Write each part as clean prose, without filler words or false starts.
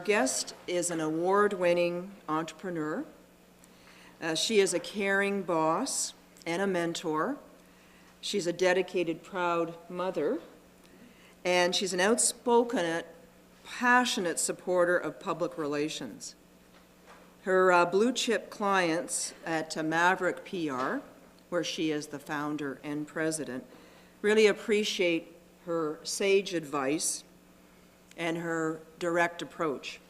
guest is an award-winning entrepreneur. She is a caring boss and a mentor. She's a dedicated, proud mother, and she's an outspoken, passionate supporter of public relations. Her blue-chip clients at Maverick PR, where she is the founder and president, really appreciate her sage advice and her direct approach.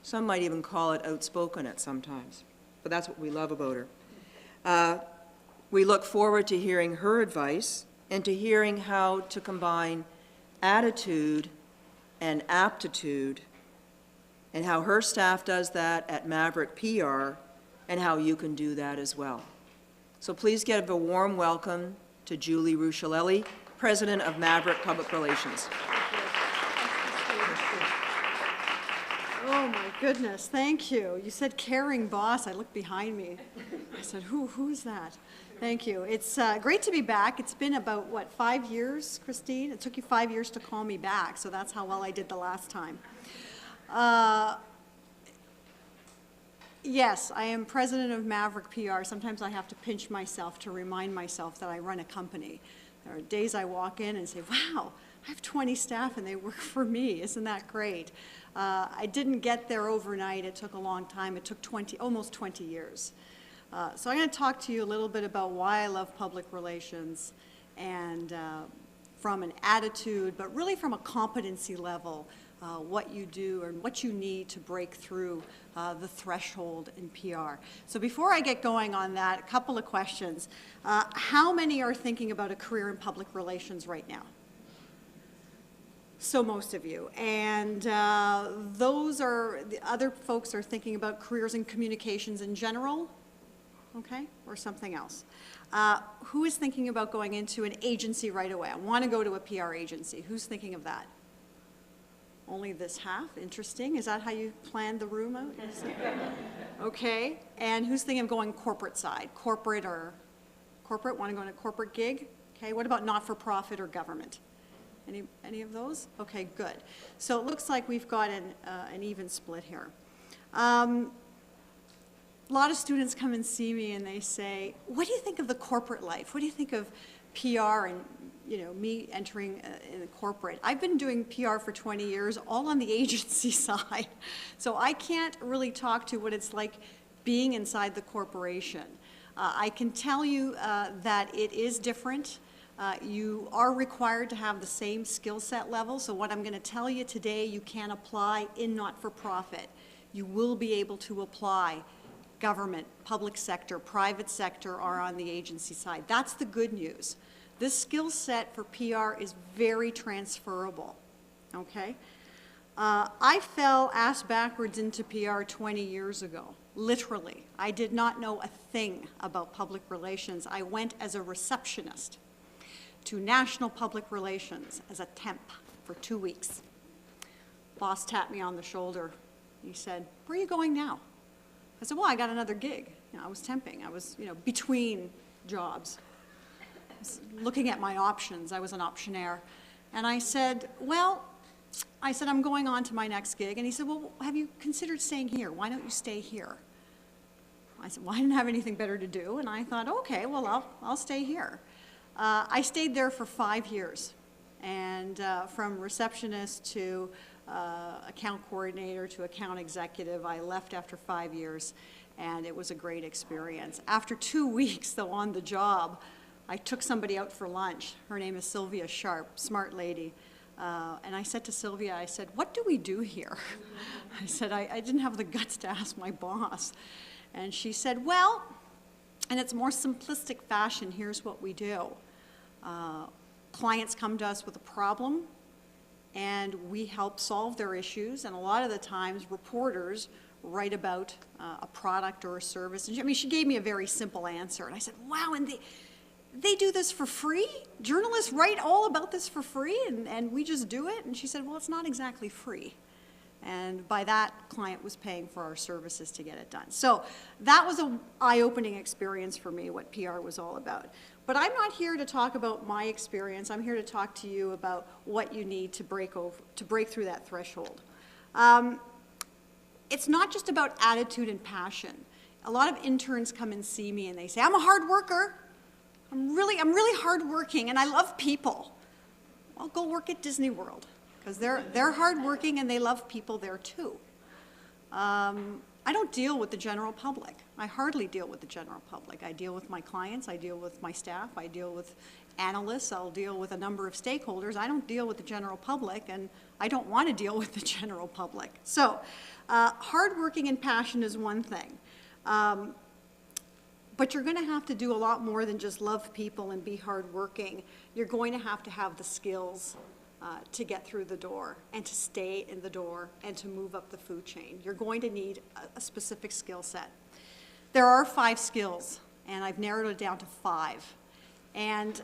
Some might even call it outspoken at sometimes, but that's what we love about her. We look forward to hearing her advice and to hearing how to combine attitude and aptitude, and how her staff does that at Maverick PR, and how you can do that as well. So please give a warm welcome to Julie Rusciolelli, President of Maverick Public Relations. Oh my goodness, thank you. You said caring boss. I looked behind me. I said, who's that? Thank you. It's great to be back. It's been about, what, 5 years, Christine? It took you 5 years to call me back, so that's how well I did the last time. Yes, I am president of Maverick PR. Sometimes I have to pinch myself to remind myself that I run a company. There are days I walk in and say, wow, I have 20 staff and they work for me. Isn't that great? I didn't get there overnight. It took a long time. It took almost 20 years. So I'm going to talk to you a little bit about why I love public relations, and from an attitude, but really from a competency level, what you do and what you need to break through the threshold in PR. So before I get going on that, a couple of questions. How many are thinking about a career in public relations right now? So most of you. And those are, the other folks are thinking about careers in communications in general, okay, or something else. Who is thinking about going into an agency right away? I want to go to a PR agency. Who's thinking of that? Only this half, interesting. Is that how you planned the room out? Okay, and who's thinking of going corporate side? Corporate, want to go in a corporate gig? Okay, what about not-for-profit or government? Any of those? Okay, good. So it looks like we've got an even split here. A lot of students come and see me and they say, what do you think of the corporate life? What do you think of PR and, you know, me entering in the corporate? I've been doing PR for 20 years, all on the agency side. So I can't really talk to what it's like being inside the corporation. I can tell you that it is different. You are required to have the same skill set level. So what I'm going to tell you today, you can apply in not-for-profit. You will be able to apply government, public sector, private sector, or on the agency side. That's the good news. This skill set for PR is very transferable, okay? I fell ass backwards into PR 20 years ago, literally. I did not know a thing about public relations. I went as a receptionist to National Public Relations as a temp for 2 weeks. Boss tapped me on the shoulder. He said, where are you going now? I said, well, I got another gig. You know, I was temping. I was, you know, between jobs. I was looking at my options. I was an optionaire. And I said, well, I'm going on to my next gig. And he said, well, have you considered staying here? Why don't you stay here? I said, well, I didn't have anything better to do. And I thought, okay, well, I'll stay here. I stayed there for 5 years. And from receptionist to account coordinator to account executive, I left after 5 years, and it was a great experience. After 2 weeks, though, on the job, I took somebody out for lunch. Her name is Sylvia Sharp, smart lady. And I said to Sylvia, I said, what do we do here? I said, I didn't have the guts to ask my boss. And she said, well, in its more simplistic fashion, here's what we do. Clients come to us with a problem, and we help solve their issues, and a lot of the times reporters write about a product or a service. And she gave me a very simple answer, and I said, wow, and they do this for free? Journalists write all about this for free, and we just do it? And she said, well, it's not exactly free. And by that, client was paying for our services to get it done. So that was an eye-opening experience for me, what PR was all about. But I'm not here to talk about my experience. I'm here to talk to you about what you need to break through that threshold. it's not just about attitude and passion. A lot of interns come and see me and they say, I'm a hard worker. I'm really hardworking and I love people. Well, go work at Disney World because they're hardworking and they love people there too. I don't deal with the general public. I hardly deal with the general public. I deal with my clients, I deal with my staff, I deal with analysts, I'll deal with a number of stakeholders. I don't deal with the general public, and I don't want to deal with the general public. So, hardworking and passion is one thing. But you're going to have to do a lot more than just love people and be hardworking. You're going to have the skills to get through the door and to stay in the door and to move up the food chain. You're going to need a specific skill set. There are 5 skills, and I've narrowed it down to 5. And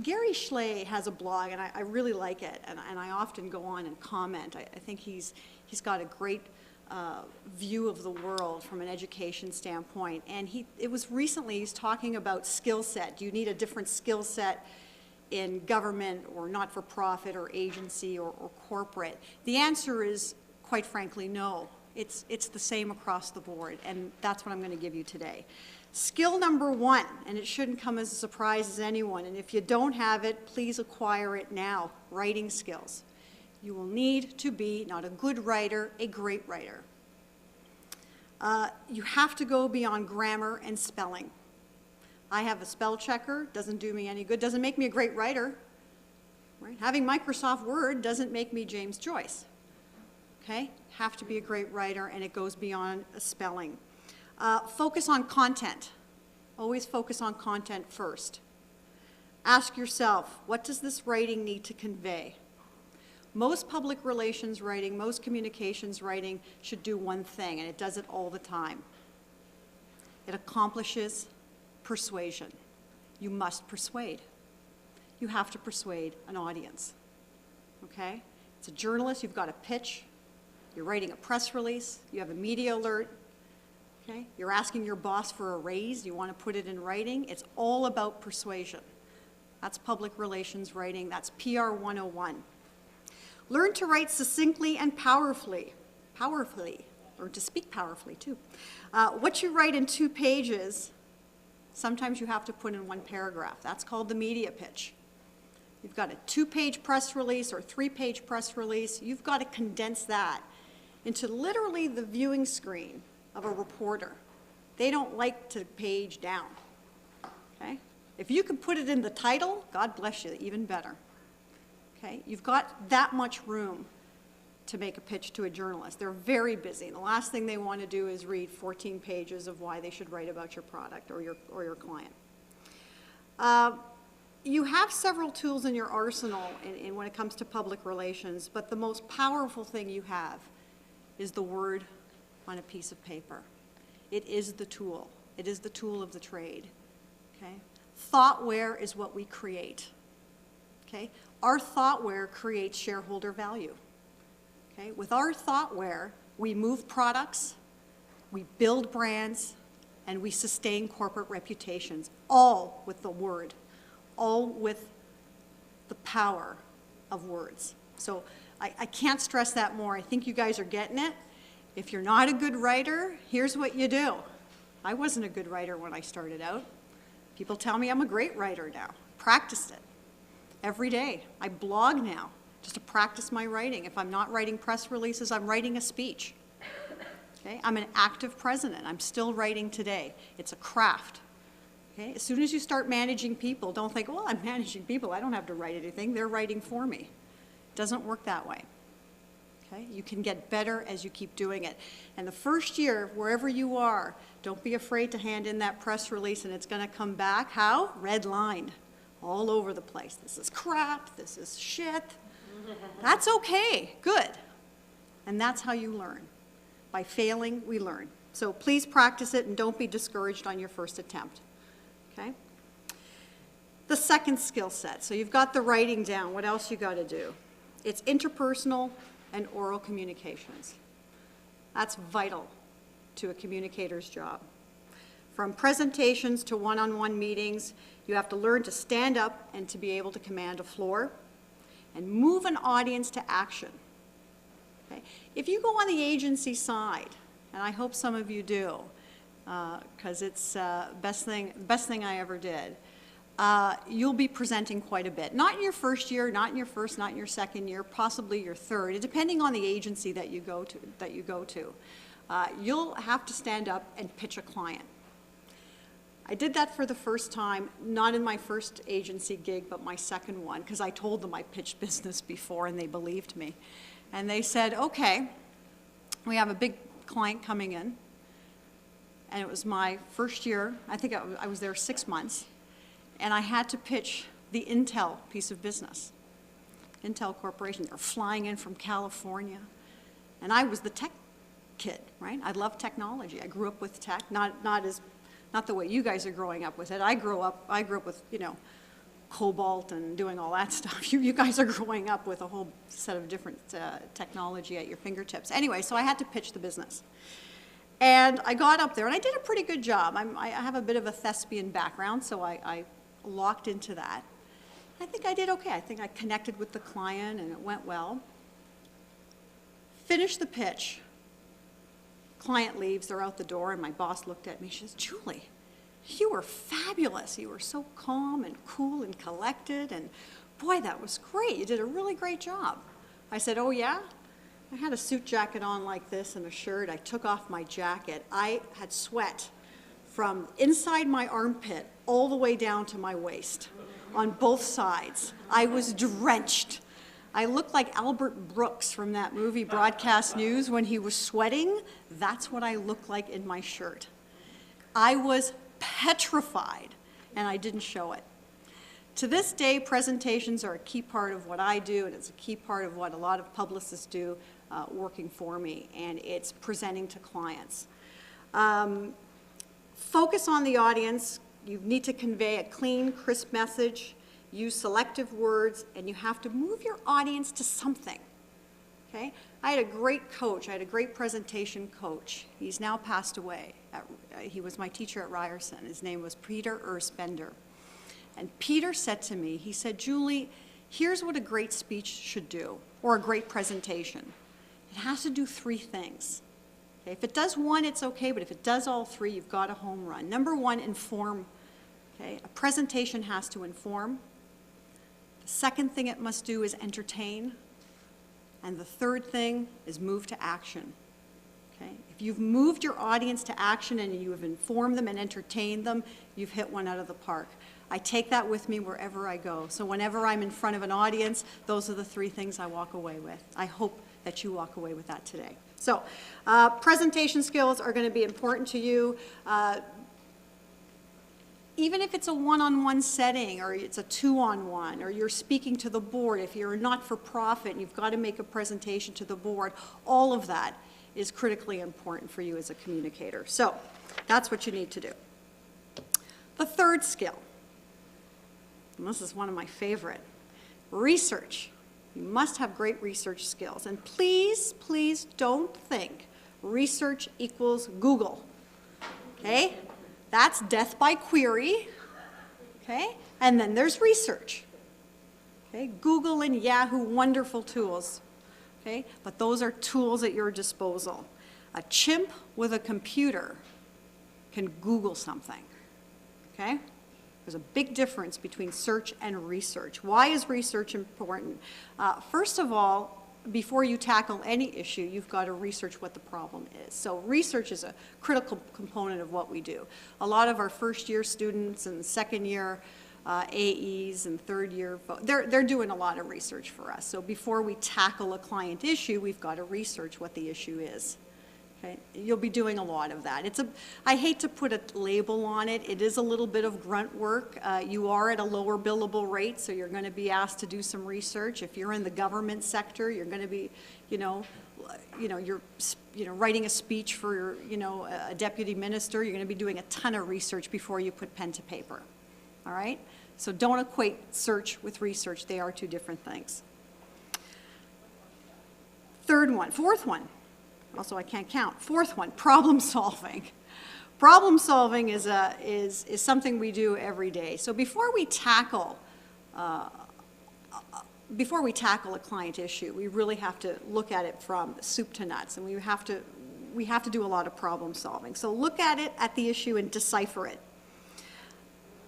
Gary Schley has a blog, and I really like it, and I often go on and comment. I think he's got a great view of the world from an education standpoint. And it was recently, he's talking about skill set. Do you need a different skill set in government or not-for-profit or agency or corporate? The answer is, quite frankly, no. It's the same across the board, and that's what I'm going to give you today. Skill number 1, and it shouldn't come as a surprise as anyone, and if you don't have it, please acquire it now, writing skills. You will need to be not a good writer, a great writer. You have to go beyond grammar and spelling. I have a spell checker, doesn't do me any good, doesn't make me a great writer. Right? Having Microsoft Word doesn't make me James Joyce. Okay? Have to be a great writer, and it goes beyond spelling. Focus on content. Always focus on content first. Ask yourself, what does this writing need to convey? Most public relations writing, most communications writing should do one thing, and it does it all the time. It accomplishes persuasion. You must persuade. You have to persuade an audience. Okay? It's a journalist, you've got a pitch, you're writing a press release, you have a media alert, okay? You're asking your boss for a raise, you want to put it in writing. It's all about persuasion. That's public relations writing, that's PR 101. Learn to write succinctly and powerfully. Learn to speak powerfully too. What you write in 2 pages, sometimes you have to put in 1 paragraph. That's called the media pitch. You've got a 2-page press release or 3-page press release. You've got to condense that into literally the viewing screen of a reporter. They don't like to page down, okay? If you can put it in the title, God bless you, even better, okay? You've got that much room to make a pitch to a journalist. They're very busy. The last thing they want to do is read 14 pages of why they should write about your product or your client. You have several tools in your arsenal when it comes to public relations, but the most powerful thing you have is the word on a piece of paper. It is the tool. It is the tool of the trade. Okay? Thoughtware is what we create. Okay? Our thoughtware creates shareholder value. Okay? With our thoughtware, we move products, we build brands, and we sustain corporate reputations, all with the word. All with the power of words. So I can't stress that more. I think you guys are getting it. If you're not a good writer, here's what you do. I wasn't a good writer when I started out. People tell me I'm a great writer now. Practiced it every day. I blog now just to practice my writing. If I'm not writing press releases, I'm writing a speech. Okay? I'm an active president. I'm still writing today. It's a craft. Okay? As soon as you start managing people, don't think, well, I'm managing people. I don't have to write anything. They're writing for me. It doesn't work that way. Okay? You can get better as you keep doing it. And the first year, wherever you are, don't be afraid to hand in that press release, and it's going to come back, how? Redlined, all over the place. This is crap. This is shit. That's okay. Good. And that's how you learn. By failing, we learn. So please practice it, and don't be discouraged on your first attempt. Okay? The second skill set. So you've got the writing down. What else you got to do? It's interpersonal and oral communications. That's vital to a communicator's job. From presentations to one-on-one meetings, you have to learn to stand up and to be able to command a floor and move an audience to action. Okay? If you go on the agency side, and I hope some of you do, because it's best thing I ever did, you'll be presenting quite a bit. Not in your first year, not in your first, not in your second year, possibly your third, depending on the agency that you go to. You'll have to stand up and pitch a client. I did that for the first time, not in my first agency gig, but my second one, because I told them I pitched business before and they believed me. And they said, okay, we have a big client coming in. And it was my first year, I think I was there 6 months, and I had to pitch the Intel piece of business. Intel Corporation, they're flying in from California. And I was the tech kid, right? I love technology. I grew up with tech, not the way you guys are growing up with it. I grew up with, you know, Cobalt and doing all that stuff. You guys are growing up with a whole set of different technology at your fingertips. Anyway, so I had to pitch the business. And I got up there, and I did a pretty good job. I have a bit of a thespian background, so I locked into that. I think I did okay. I think I connected with the client, and it went well. Finished the pitch. Client leaves, they're out the door, and my boss looked at me. She says, Julie, you were fabulous. You were so calm and cool and collected, and boy, that was great. You did a really great job. I said, oh yeah? I had a suit jacket on like this and a shirt. I took off my jacket. I had sweat from inside my armpit all the way down to my waist on both sides. I was drenched. I looked like Albert Brooks from that movie Broadcast News when he was sweating. That's what I looked like in my shirt. I was petrified, and I didn't show it. To this day, presentations are a key part of what I do, and it's a key part of what a lot of publicists do working for me, and it's presenting to clients. Focus on the audience. You need to convey a clean, crisp message. Use selective words, and you have to move your audience to something, okay? I had a great coach. I had a great presentation coach. He's now passed away. He was my teacher at Ryerson. His name was Peter Ersbender. And Peter said to me, he said, Julie, here's what a great speech should do, or a great presentation. It has to do 3 things. Okay? If it does one, it's okay, but if it does all 3, you've got a home run. Number 1, inform. Okay? A presentation has to inform. The second thing it must do is entertain. And the third thing is move to action. Okay? If you've moved your audience to action and you have informed them and entertained them, you've hit one out of the park. I take that with me wherever I go. So whenever I'm in front of an audience, those are the 3 things I walk away with. I hope that you walk away with that today. So presentation skills are going to be important to you. Even if it's a one-on-one setting, or it's a 2-on-1, or you're speaking to the board, if you're a not-for-profit and you've got to make a presentation to the board, all of that is critically important for you as a communicator. So that's what you need to do. The third skill, and this is one of my favorite, research. You must have great research skills. And please, please don't think research equals Google, okay? That's death by query, okay? And then there's research, okay? Google and Yahoo, wonderful tools, okay? But those are tools at your disposal. A chimp with a computer can Google something, okay? There's a big difference between search and research. Why is research important? First of all, before you tackle any issue, you've got to research what the problem is. So research is a critical component of what we do. A lot of our first-year students and second-year AEs and third-year, they're doing a lot of research for us. So before we tackle a client issue, we've got to research what the issue is. Okay? You'll be doing a lot of that. I hate to put a label on it. It is a little bit of grunt work. You are at a lower billable rate, so you're going to be asked to do some research. If you're in the government sector, you're going to be, you're writing a speech for, a deputy minister. You're going to be doing a ton of research before you put pen to paper. All right? So don't equate search with research. They are 2 different things. Fourth one. Also, I can't count. 4th one, problem solving. Problem solving is something we do every day. So before we tackle before we tackle a client issue, we really have to look at it from soup to nuts, and we have to do a lot of problem solving. So look at it, at the issue, and decipher it.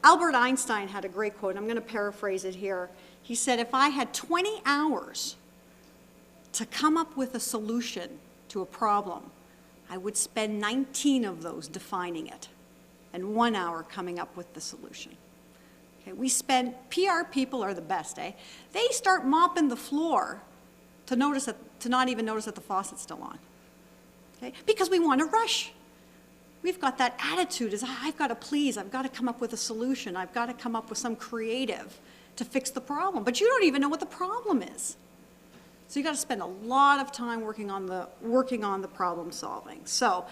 Albert Einstein had a great quote, and I'm going to paraphrase it here. He said, if I had 20 hours to come up with a solution to a problem, I would spend 19 of those defining it, and 1 hour coming up with the solution. Okay, PR people are the best, eh? They start mopping the floor to not even notice that the faucet's still on. Okay? Because we want to rush. We've got that attitude is, I've got to please, I've got to come up with a solution, I've got to come up with some creative to fix the problem. But you don't even know what the problem is. So you've got to spend a lot of time working on the problem solving. So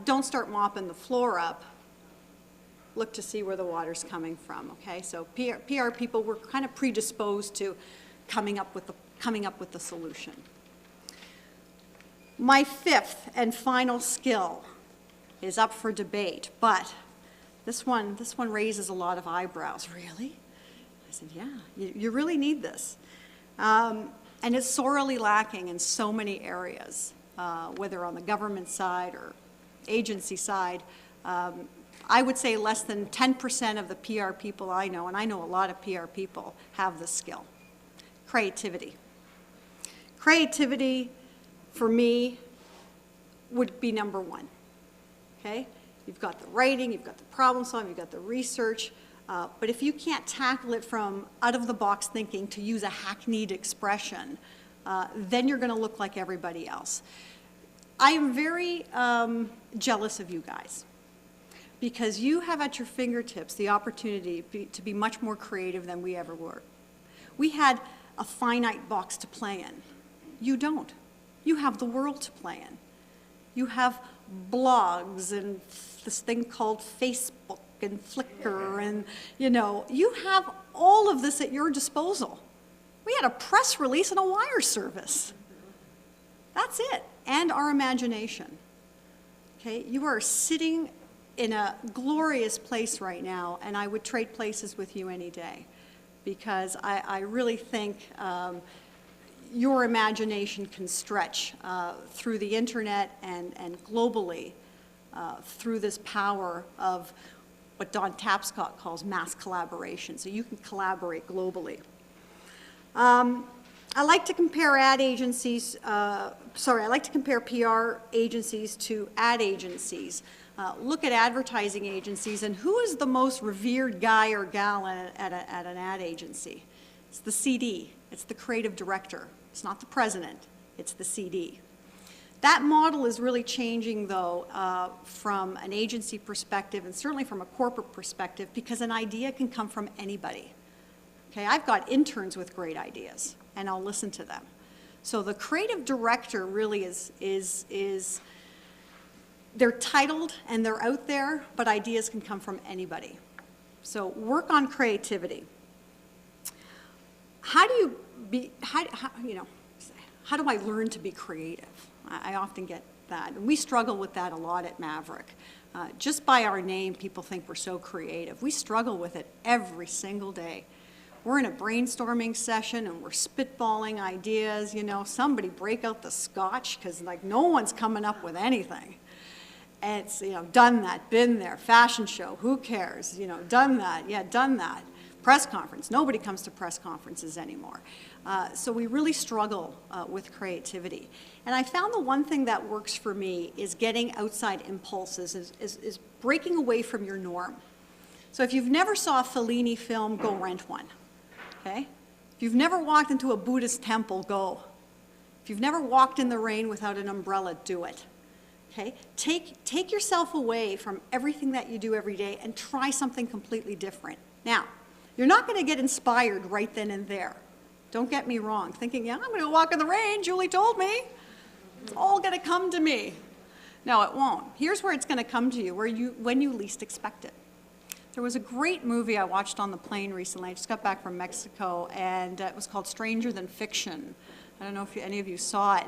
don't start mopping the floor up. Look to see where the water's coming from, okay? So PR people, we're kind of predisposed to coming up with the solution. My fifth and final skill is up for debate, but this one raises a lot of eyebrows. Really? I said, yeah, you really need this. And it's sorely lacking in so many areas, whether on the government side or agency side. I would say less than 10% of the PR people I know, and I know a lot of PR people, have this skill. Creativity. Creativity, for me, would be number one, okay? You've got the writing, you've got the problem solving, you've got the research, but if you can't tackle it from out-of-the-box thinking, to use a hackneyed expression, then you're going to look like everybody else. I am very jealous of you guys, because you have at your fingertips the opportunity to be much more creative than we ever were. We had a finite box to play in. You don't. You have the world to play in. You have blogs and this thing called Facebook and Flickr, and you have all of this at your disposal. We had a press release and a wire service. That's it. And our imagination. Okay? You are sitting in a glorious place right now, and I would trade places with you any day, because I really think your imagination can stretch through the internet and globally through this power of what Don Tapscott calls mass collaboration. So you can collaborate globally. I like to compare PR agencies to ad agencies. Look at advertising agencies, and who is the most revered guy or gal at an ad agency? It's the CD. It's the creative director. It's not the president. It's the CD. That model is really changing, though, from an agency perspective and certainly from a corporate perspective, because an idea can come from anybody. Okay, I've got interns with great ideas, and I'll listen to them. So the creative director really is they're titled and they're out there, but ideas can come from anybody. So work on creativity. How do I learn to be creative? I often get that. And we struggle with that a lot at Maverick. Just by our name, people think we're so creative. We struggle with it every single day. We're in a brainstorming session and we're spitballing ideas, somebody break out the scotch, because no one's coming up with anything. And it's, done that, been there, fashion show, who cares? Done that, yeah, done that. Press conference, nobody comes to press conferences anymore. So we really struggle with creativity. And I found the one thing that works for me is getting outside impulses, is breaking away from your norm. So if you've never saw a Fellini film, go rent one, okay? If you've never walked into a Buddhist temple, go. If you've never walked in the rain without an umbrella, do it. Okay? Take yourself away from everything that you do every day and try something completely different. Now, you're not going to get inspired right then and there. Don't get me wrong, thinking, yeah, I'm going to walk in the rain, Julie told me. It's all going to come to me. No, it won't. Here's where it's going to come to you, when you least expect it. There was a great movie I watched on the plane recently. I just got back from Mexico, and it was called Stranger Than Fiction. I don't know if any of you saw it.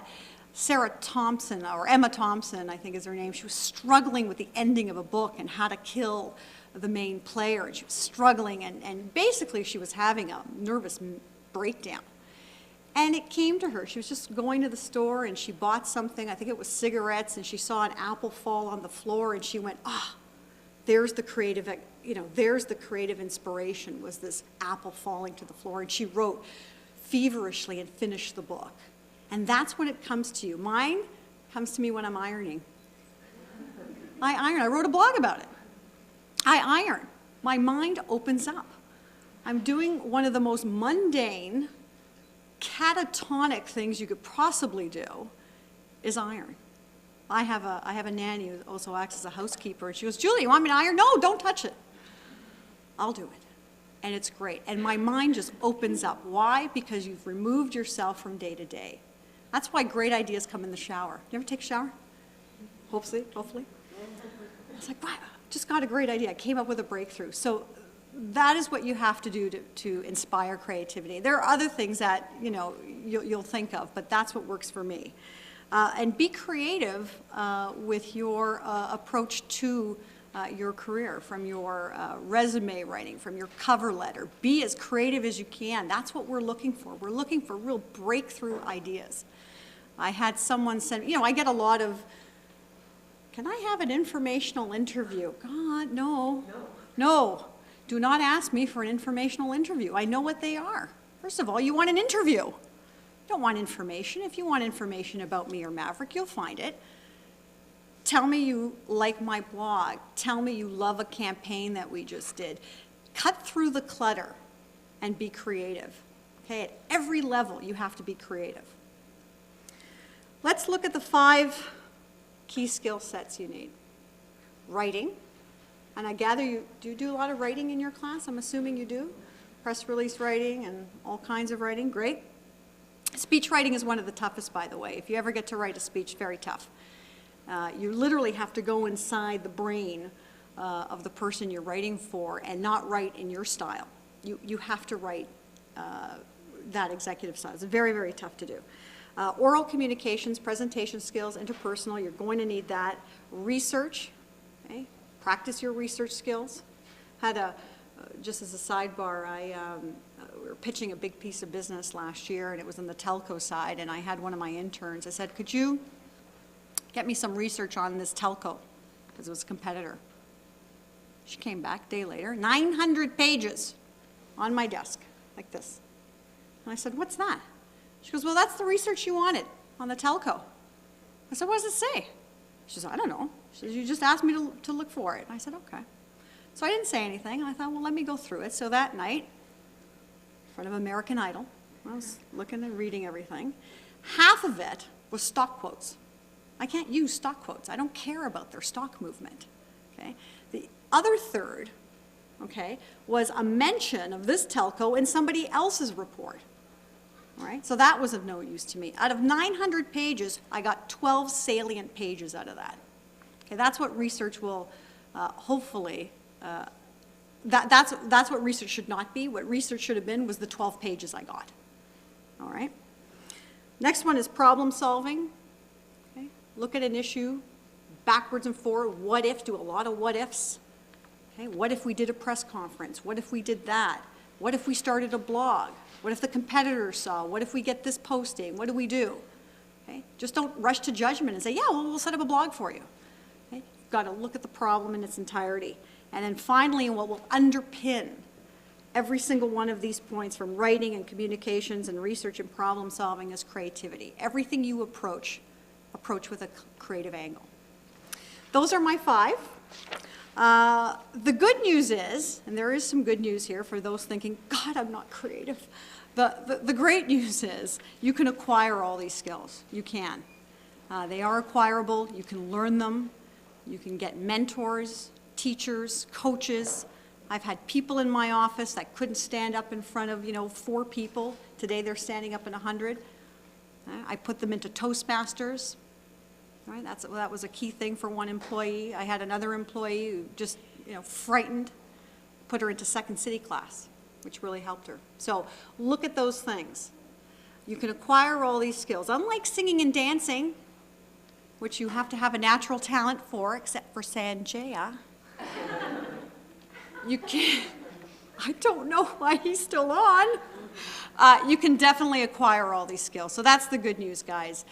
Sarah Thompson, or Emma Thompson, I think is her name, she was struggling with the ending of a book and how to kill the main player. And she was struggling, and basically she was having a nervous breakdown. And it came to her. She was just going to the store and she bought something, I think it was cigarettes, and she saw an apple fall on the floor and she went, ah, there's the creative, there's the creative inspiration, was this apple falling to the floor. And she wrote feverishly and finished the book. And that's when it comes to you. Mine comes to me when I'm ironing. I iron. I wrote a blog about it. I iron. My mind opens up. I'm doing one of the most mundane, catatonic things you could possibly do is iron. I have a nanny who also acts as a housekeeper, and she goes, Julie, you want me to iron? No, don't touch it. I'll do it. And it's great. And my mind just opens up. Why? Because you've removed yourself from day to day. That's why great ideas come in the shower. You ever take a shower? Hopefully. It's like, wow, just got a great idea. I came up with a breakthrough. So that is what you have to do to inspire creativity. There are other things that, you'll think of, but that's what works for me. And be creative with your approach to your career, from your resume writing, from your cover letter. Be as creative as you can. That's what we're looking for. We're looking for real breakthrough ideas. I had someone send, I get a lot of, can I have an informational interview? God, no. No. Do not ask me for an informational interview. I know what they are. First of all, you want an interview. You don't want information. If you want information about me or Maverick, you'll find it. Tell me you like my blog. Tell me you love a campaign that we just did. Cut through the clutter and be creative. Okay, at every level, you have to be creative. Let's look at the 5 key skill sets you need. Writing. And I gather you do a lot of writing in your class? I'm assuming you do. Press release writing and all kinds of writing. Great. Speech writing is one of the toughest, by the way. If you ever get to write a speech, very tough. You literally have to go inside the brain of the person you're writing for and not write in your style. You have to write that executive style. It's very, very tough to do. Oral communications, presentation skills, interpersonal, you're going to need that. Research, okay? Practice your research skills. Just as a sidebar, we were pitching a big piece of business last year, and it was on the telco side, and I had one of my interns. I said, could you get me some research on this telco? Because it was a competitor. She came back a day later, 900 pages on my desk, like this. And I said, what's that? She goes, well, that's the research you wanted on the telco. I said, what does it say? She says, I don't know. She says, you just asked me to look for it. And I said, okay. So I didn't say anything. I thought, well, let me go through it. So that night, in front of American Idol, I was looking and reading everything. Half of it was stock quotes. I can't use stock quotes. I don't care about their stock movement. Okay? The other third, okay, was a mention of this telco in somebody else's report. All right? So that was of no use to me. Out of 900 pages, I got 12 salient pages out of that. Okay, that's what research will hopefully, that's what research should not be. What research should have been was the 12 pages I got. All right? Next one is problem solving. Okay? Look at an issue backwards and forward. What if? Do a lot of what ifs. Okay? What if we did a press conference? What if we did that? What if we started a blog? What if the competitor saw? What if we get this posting? What do we do? Okay? Just don't rush to judgment and say, yeah, well, we'll set up a blog for you. Okay? You've got to look at the problem in its entirety. And then finally, what will underpin every single one of these points, from writing and communications and research and problem solving, is creativity. Everything you approach with a creative angle. Those are my 5. The good news is, and there is some good news here for those thinking, God, I'm not creative. The great news is you can acquire all these skills. You can. They are acquirable. You can learn them. You can get mentors, teachers, coaches. I've had people in my office that couldn't stand up in front of, 4 people. Today they're standing up in 100. I put them into Toastmasters. Right? That was a key thing for one employee. I had another employee who just, frightened, put her into Second City class, which really helped her. So look at those things. You can acquire all these skills. Unlike singing and dancing, which you have to have a natural talent for, except for Sanjaya, you can't. I don't know why he's still on. You can definitely acquire all these skills. So that's the good news, guys.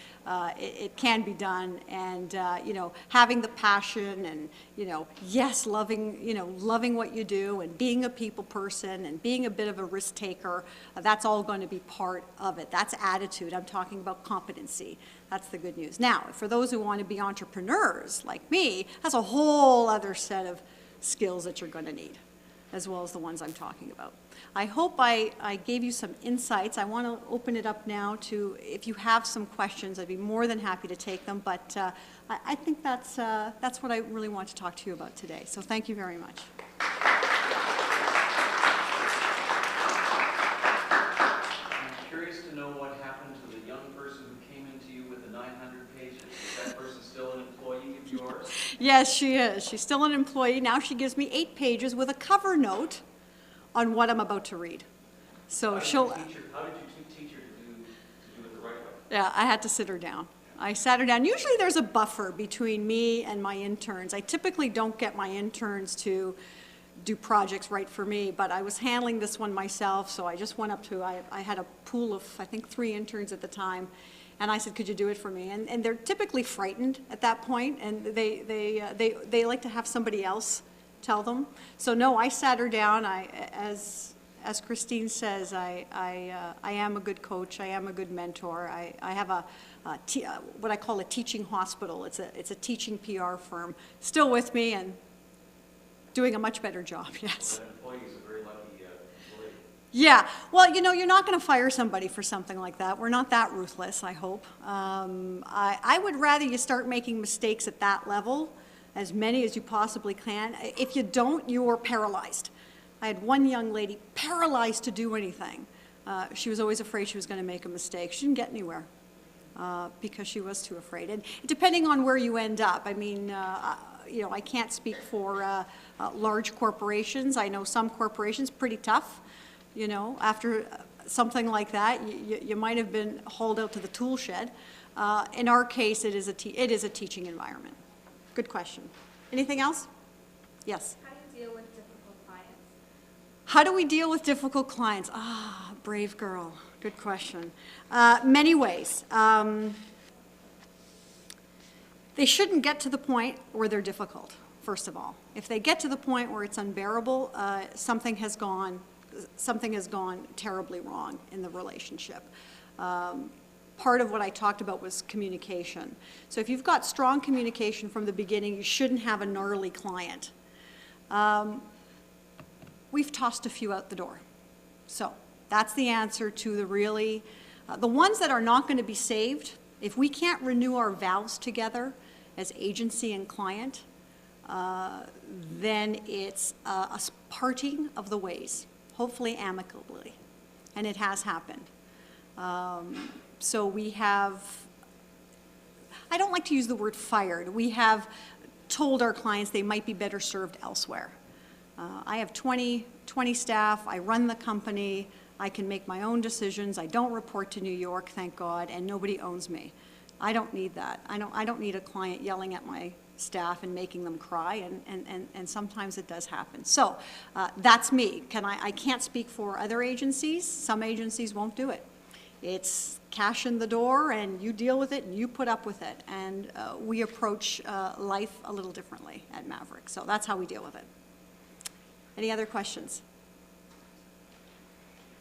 It can be done, and you know, having the passion and, you know, yes, loving what you do and being a people person and being a bit of a risk taker, that's all going to be part of it. That's attitude. I'm talking about competency. That's the good news. Now, for those who want to be entrepreneurs like me, that's a whole other set of skills that you're going to need, as well as the ones I'm talking about. I hope I gave you some insights. I want to open it up now to, if you have some questions, I'd be more than happy to take them, but I think that's what I really want to talk to you about today. So thank you very much. I'm curious to know what happened to the young person who came into you with the 900 pages. Is that person still an employee of yours? Yes, she is. She's still an employee. Now she gives me 8 pages with a cover note on what I'm about to read. So How did you teach her to do it the right way? Yeah, I had to sit her down. I sat her down. Usually there's a buffer between me and my interns. I typically don't get my interns to do projects right for me, but I was handling this one myself, so I just went up to, I had a pool of, I think, 3 interns at the time, and I said, could you do it for me? And they're typically frightened at that point, and they like to have somebody else tell them. So no, I sat her down. As Christine says, I am a good coach. I am a good mentor. I have what I call a teaching hospital. It's a teaching PR firm, still with me and doing a much better job. Yes. That employee is a very lucky employee. Yeah. Well, you know, you're not going to fire somebody for something like that. We're not that ruthless, I hope. I would rather you start making mistakes at that level, as many as you possibly can. If you don't, you're paralyzed. I had one young lady paralyzed to do anything. She was always afraid she was going to make a mistake. She didn't get anywhere because she was too afraid. And depending on where you end up, I mean, you know, I can't speak for large corporations. I know some corporations pretty tough. You know, after something like that, you might have been hauled out to the tool shed. In our case, it is a teaching environment. Good question. Anything else? Yes? How do you deal with difficult clients? How do we deal with difficult clients? Ah, brave girl. Good question. Many ways. They shouldn't get to the point where they're difficult, first of all. If they get to the point where it's unbearable, something has gone terribly wrong in the relationship. Part of what I talked about was communication. So if you've got strong communication from the beginning, you shouldn't have a gnarly client. We've tossed a few out the door. So that's the answer to the really, the ones that are not going to be saved. If we can't renew our vows together as agency and client, then it's a parting of the ways, hopefully amicably, and it has happened. So we have, I don't like to use the word fired, we have told our clients they might be better served elsewhere. I have 20 staff, I run the company, I can make my own decisions, I don't report to New York, thank God, and nobody owns me. I don't need that. I don't need a client yelling at my staff and making them cry, and sometimes it does happen. So that's me. I can't speak for other agencies. Some agencies won't do it. It's cash in the door, and you deal with it, and you put up with it. And we approach life a little differently at Maverick. So that's how we deal with it. Any other questions?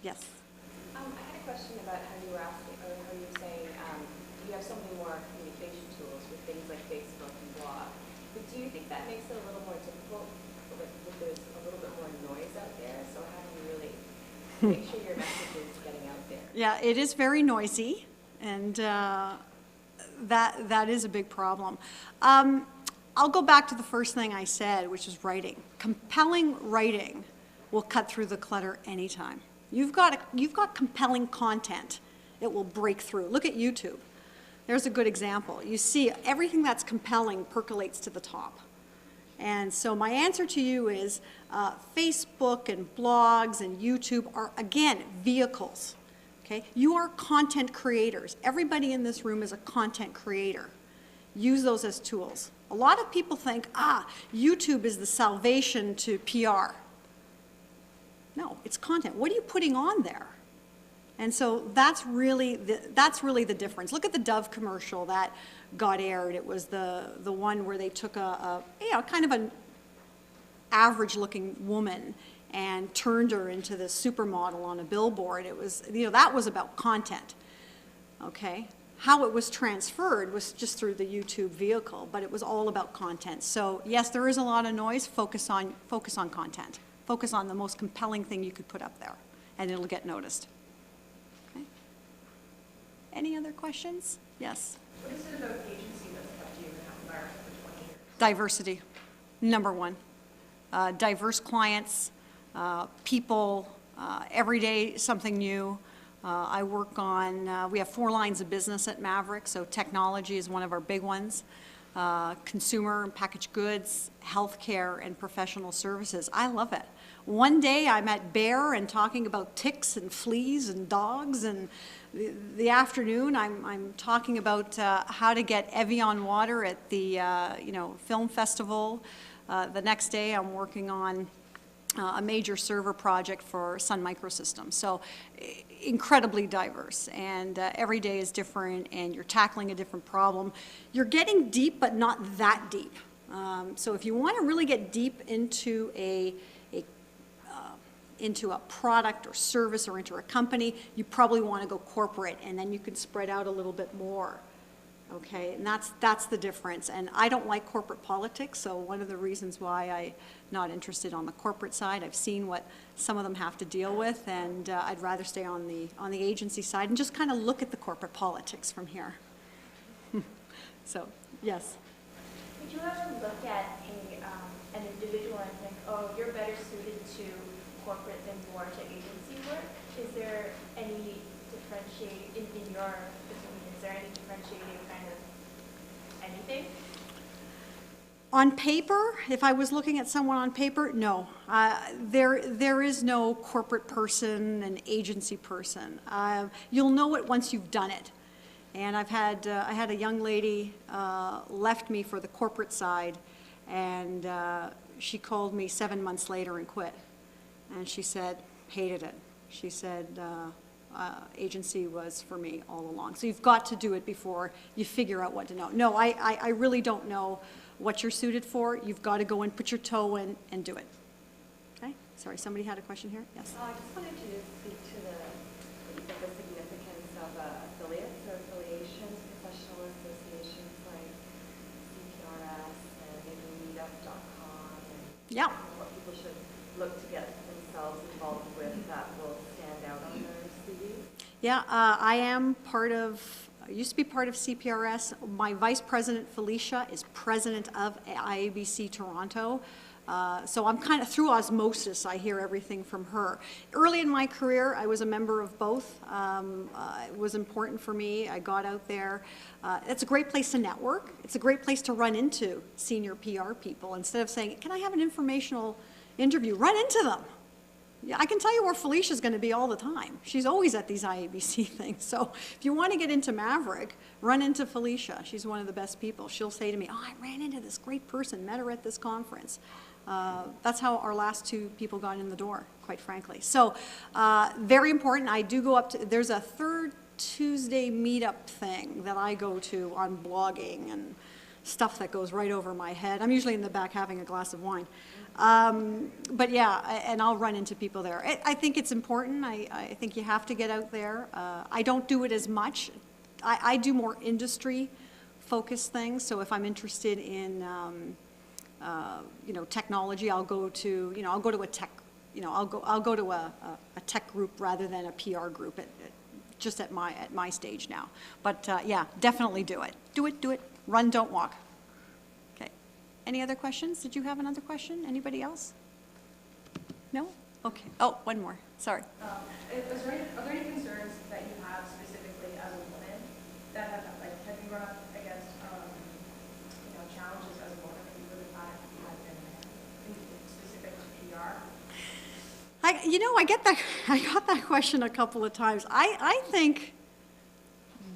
Yes? I had a question about how you were asking, or how you were saying you have so many more communication tools with things like Facebook and blog. But do you think that makes it a little more difficult if there's a little bit more noise out there? So how do you really make sure your message is getting out there? Yeah, it is very noisy, and that is a big problem. I'll go back to the first thing I said, which is writing. Compelling writing will cut through the clutter anytime. You've got compelling content, it will break through. Look at YouTube. There's a good example. You see everything that's compelling percolates to the top. And so my answer to you is Facebook and blogs and YouTube are, again, vehicles. Okay? You are content creators. Everybody in this room is a content creator. Use those as tools. A lot of people think, YouTube is the salvation to PR. No, it's content. What are you putting on there? And so that's really the difference. Look at the Dove commercial that got aired. It was the one where they took a kind of an average-looking woman and turned her into this supermodel on a billboard. It was, that was about content, okay? How it was transferred was just through the YouTube vehicle, but it was all about content. So yes, there is a lot of noise. Focus on content. Focus on the most compelling thing you could put up there, and it'll get noticed. Okay. Any other questions? Yes. What is it about agency that's kept you in that environment for 20 years? Diversity, number one. Diverse clients, people, every day something new. I work on, we have 4 lines of business at Maverick, so technology is one of our big ones. Consumer and packaged goods, healthcare, and professional services. I love it. One day I'm at Bear and talking about ticks and fleas and dogs, and the afternoon I'm talking about how to get Evian water at the film festival. The next day I'm working on a major server project for Sun Microsystems. So incredibly diverse, and every day is different, and you're tackling a different problem. You're getting deep, but not that deep. So if you want to really get deep into into a product or service or into a company, you probably want to go corporate, and then you can spread out a little bit more. Okay, and that's the difference. And I don't like corporate politics, so one of the reasons why I'm not interested on the corporate side, I've seen what some of them have to deal with, and I'd rather stay on the agency side and just kind of look at the corporate politics from here. So, yes. Would you ever look at an individual and think, oh, you're better suited to corporate than you are to agency work? Is there any differentiate in your opinion? Is there any differentiating kind of anything? On paper, if I was looking at someone on paper, no. There is no corporate person and agency person. You'll know it once you've done it. And I had a young lady left me for the corporate side, and she called me 7 months later and quit. And she said, hated it. She said, agency was for me all along. So you've got to do it before you figure out what to know. No, I really don't know what you're suited for. You've got to go and put your toe in and do it. Okay? Sorry, somebody had a question here? Yes. I just wanted to speak to the significance of affiliates or affiliations, professional associations like CPRS and maybe meetup.com, and Yeah. what people should look to get themselves involved with that will stand out on their CV. Yeah, I am I used to be part of CPRS. My vice president, Felicia, is president of IABC Toronto. So I'm kind of through osmosis, I hear everything from her. Early in my career, I was a member of both. It was important for me. I got out there. It's a great place to network. It's a great place to run into senior PR people. Instead of saying, can I have an informational interview? Run into them. Yeah, I can tell you where Felicia's going to be all the time. She's always at these IABC things. So if you want to get into Maverick, run into Felicia. She's one of the best people. She'll say to me, oh, I ran into this great person, met her at this conference. That's how our last 2 people got in the door, quite frankly. So very important. I do go up to, there's a third Tuesday meetup thing that I go to on blogging and stuff that goes right over my head. I'm usually in the back having a glass of wine. But yeah, and I'll run into people there. I think it's important. I think you have to get out there. I don't do it as much. I do more industry-focused things. So if I'm interested in, technology, I'll go to, I'll go to a tech, I'll go to a tech group rather than a PR group just at my stage now. But yeah, definitely do it. Do it. Run, don't walk. Okay. Any other questions? Did you have another question? Anybody else? No? Okay. Oh, one more. Sorry. Are there any concerns that you have specifically as a woman that have you run up against challenges as a woman that you would have had specific to PR? I got that question a couple of times. I think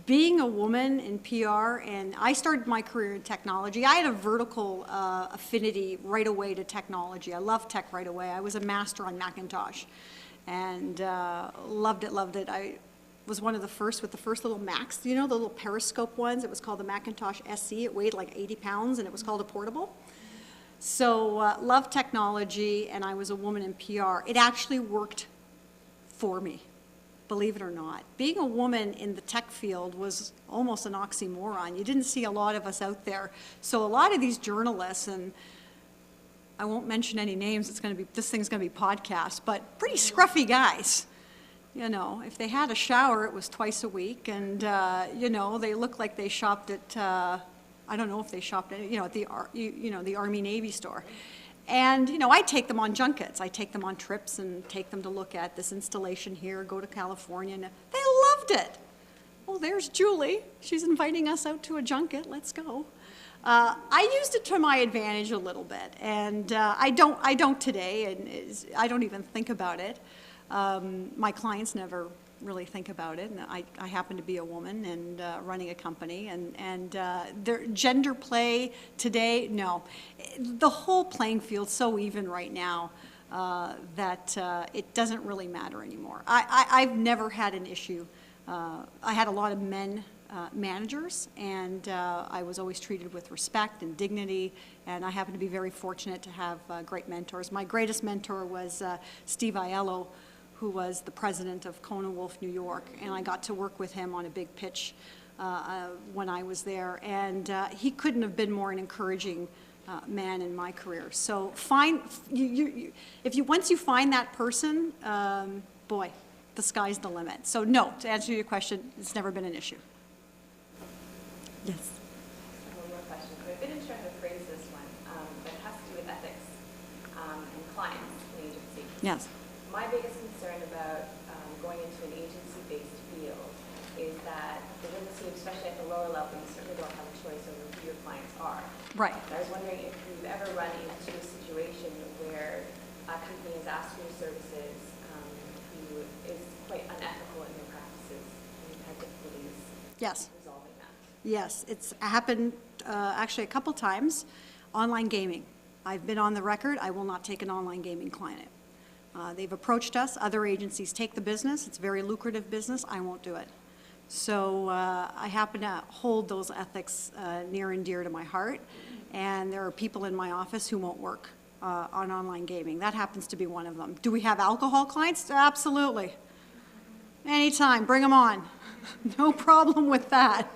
being a woman in PR, and I started my career in technology. I had a vertical affinity right away to technology. I loved tech right away. I was a master on Macintosh, and loved it, loved it. I was one of the first with the first little Macs, you know, the little periscope ones. It was called the Macintosh SE. It weighed like 80 pounds, and it was called a portable. So loved technology, and I was a woman in PR. It actually worked for me, believe it or not. Being a woman in the tech field was almost an oxymoron. You didn't see a lot of us out there. So a lot of these journalists, and I won't mention any names, this thing's gonna be podcast, but pretty scruffy guys. You know, if they had a shower, it was twice a week, and you know, they looked like they shopped at, I don't know if they shopped at, you know, at the, the Army-Navy store. And, you know, I take them on junkets. I take them on trips and take them to look at this installation here, go to California, and they loved it. Oh, there's Julie. She's inviting us out to a junket. Let's go. I used it to my advantage a little bit, and I don't today, and I don't even think about it. My clients never really think about it, and I happen to be a woman and running a company, and their gender play today, no. The whole playing field's so even right now that it doesn't really matter anymore. I've never had an issue. I had a lot of men managers, and I was always treated with respect and dignity, and I happen to be very fortunate to have great mentors. My greatest mentor was Steve Aiello, who was the president of Kona Wolf, New York, and I got to work with him on a big pitch when I was there, and he couldn't have been more an encouraging man in my career. So once you find that person, boy, the sky's the limit. So no, to answer your question, it's never been an issue. Yes. One more question. I'm a bit unsure how to phrase this one, but it has to do with ethics and clients in agency. Yes. My biggest concern about going into an agency-based field is that it doesn't seem, especially at the lower level, you certainly don't have a choice over who your clients are. Right. And I was wondering if you've ever run into a situation where a company has asked for your services who is quite unethical in their practices, and you've had difficulties Yes. resolving that. Yes, it's happened actually a couple times. Online gaming. I've been on the record, I will not take an online gaming client. They've approached us, other agencies take the business, it's a very lucrative business, I won't do it. So I happen to hold those ethics near and dear to my heart, and there are people in my office who won't work on online gaming. That happens to be one of them. Do we have alcohol clients? Absolutely. Anytime, bring them on. No problem with that.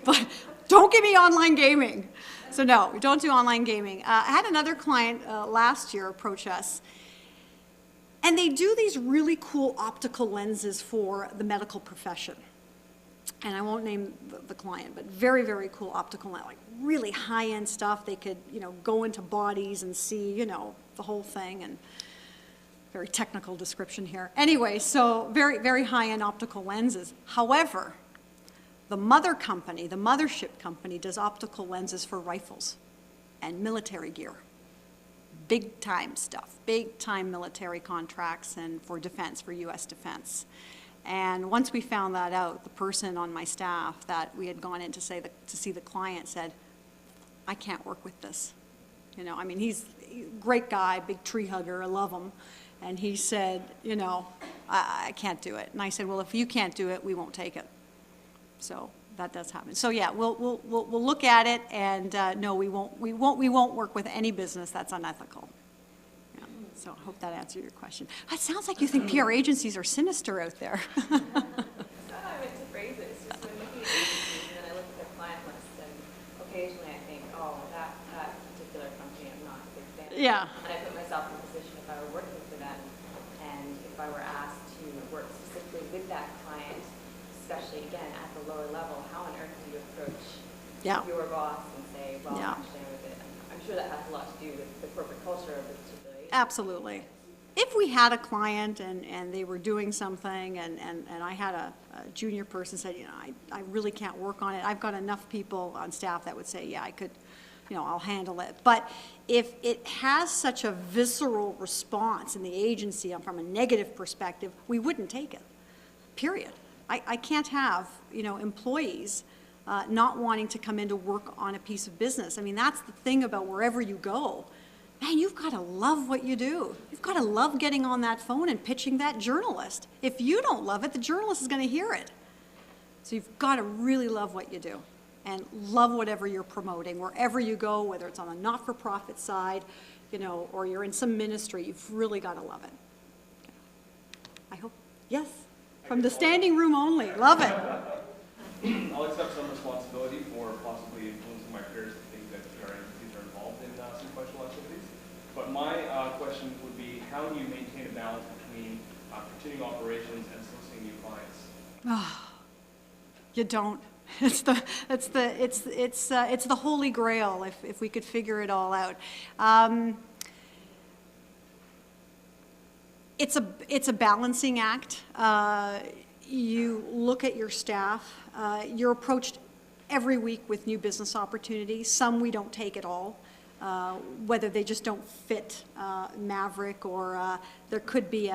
But don't give me online gaming. So no, we don't do online gaming. I had another client last year approach us, and they do these really cool optical lenses for the medical profession. And I won't name the client, but very, very cool optical lens, like really high-end stuff. They could, go into bodies and see, the whole thing, and very technical description here. Anyway, so very, very high-end optical lenses. However, the mother company, the mothership company, does optical lenses for rifles and military gear. Big time stuff, big time military contracts and for defense, for US defense. And once we found that out, the person on my staff that we had gone in to see the client said, I can't work with this. He's a great guy, big tree hugger, I love him. And he said, I can't do it. And I said, well, if you can't do it, we won't take it. So that does happen. So yeah, we'll look at it, and no, we won't work with any business that's unethical. Yeah. So I hope that answered your question. It sounds like you think PR agencies are sinister out there. That's not how I meant to phrase it. It's just when looking at agencies, and then I look at their client list, and occasionally I think, oh, that particular company I'm not a big fan of. Yeah. And I put myself in a position if I were working for them, and if I were asked to work specifically with that client, especially again at the lower level, how on earth do you approach your boss and say, well, I'm staying with it? I'm sure that has a lot to do with the corporate culture of the particular agency. Absolutely. If we had a client and they were doing something and I had a junior person said, I really can't work on it, I've got enough people on staff that would say, yeah, I could, I'll handle it. But if it has such a visceral response in the agency from a negative perspective, we wouldn't take it, period. I can't have, you know, employees not wanting to come in to work on a piece of business. I mean, that's the thing about wherever you go. Man, you've got to love what you do. You've got to love getting on that phone and pitching that journalist. If you don't love it, the journalist is going to hear it. So you've got to really love what you do and love whatever you're promoting. Wherever you go, whether it's on the not-for-profit side, you know, or you're in some ministry, you've really got to love it. I hope, yes, from the standing room only, love it. I'll accept some responsibility for possibly influencing my peers to think that our entities are involved in sequential activities. But my question would be, how do you maintain a balance between continuing operations and soliciting new clients? Oh, you don't. It's the holy grail if we could figure it all out. It's a balancing act. You look at your staff. You're approached every week with new business opportunities. Some we don't take at all, whether they just don't fit Maverick, or there could be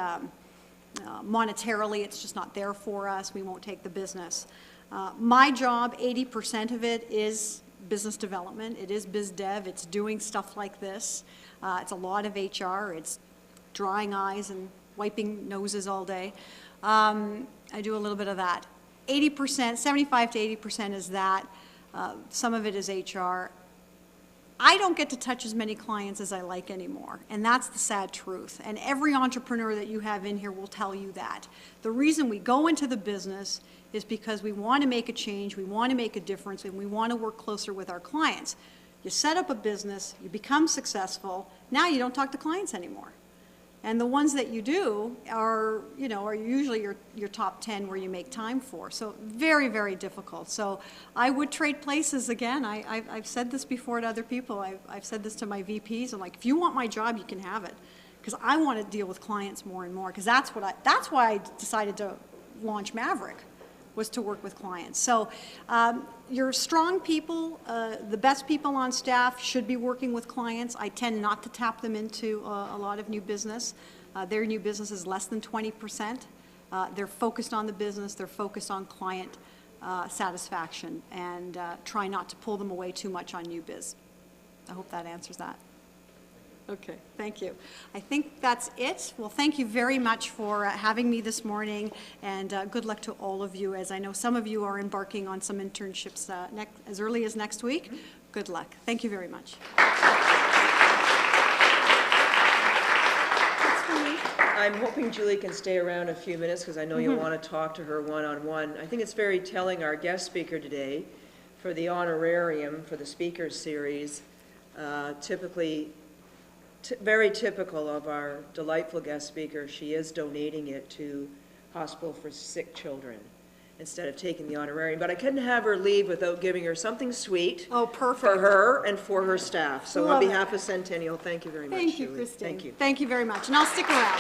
monetarily it's just not there for us. We won't take the business. My job, 80% of it is business development. It is biz dev. It's doing stuff like this. It's a lot of HR. It's drying eyes and wiping noses all day. I do a little bit of that. 80%, 75 to 80% is that. Some of it is HR. I don't get to touch as many clients as I like anymore, and that's the sad truth. And every entrepreneur that you have in here will tell you that. The reason we go into the business is because we want to make a change, we want to make a difference, and we want to work closer with our clients. You set up a business, you become successful, now you don't talk to clients anymore. And the ones that you do are, you know, are usually your top 10 where you make time for. So very, very difficult. So I would trade places again. I've said this before to other people. I've said this to my VPs. I'm like, if you want my job, you can have it. Because I want to deal with clients more and more. Because that's why I decided to launch Maverick, was to work with clients. So your strong people, the best people on staff should be working with clients. I tend not to tap them into a lot of new business. Their new business is less than 20%. They're focused on the business, they're focused on client satisfaction, and try not to pull them away too much on new biz. I hope that answers that. Okay, thank you. I think that's it. Well, thank you very much for having me this morning, and good luck to all of you, as I know some of you are embarking on some internships as early as next week. Good luck. Thank you very much. I'm hoping Julie can stay around a few minutes, because I know you'll want to talk to her one-on-one. I think it's very telling, our guest speaker today, for the honorarium for the speakers series, very typical of our delightful guest speaker, she is donating it to Hospital for Sick Children instead of taking the honorarium. But I couldn't have her leave without giving her something sweet. Oh, perfect. For her and for her staff. So Love on it. behalf of Centennial, thank you very much, Thank you, Julie. Christine. Thank you. Thank you very much, and I'll stick around.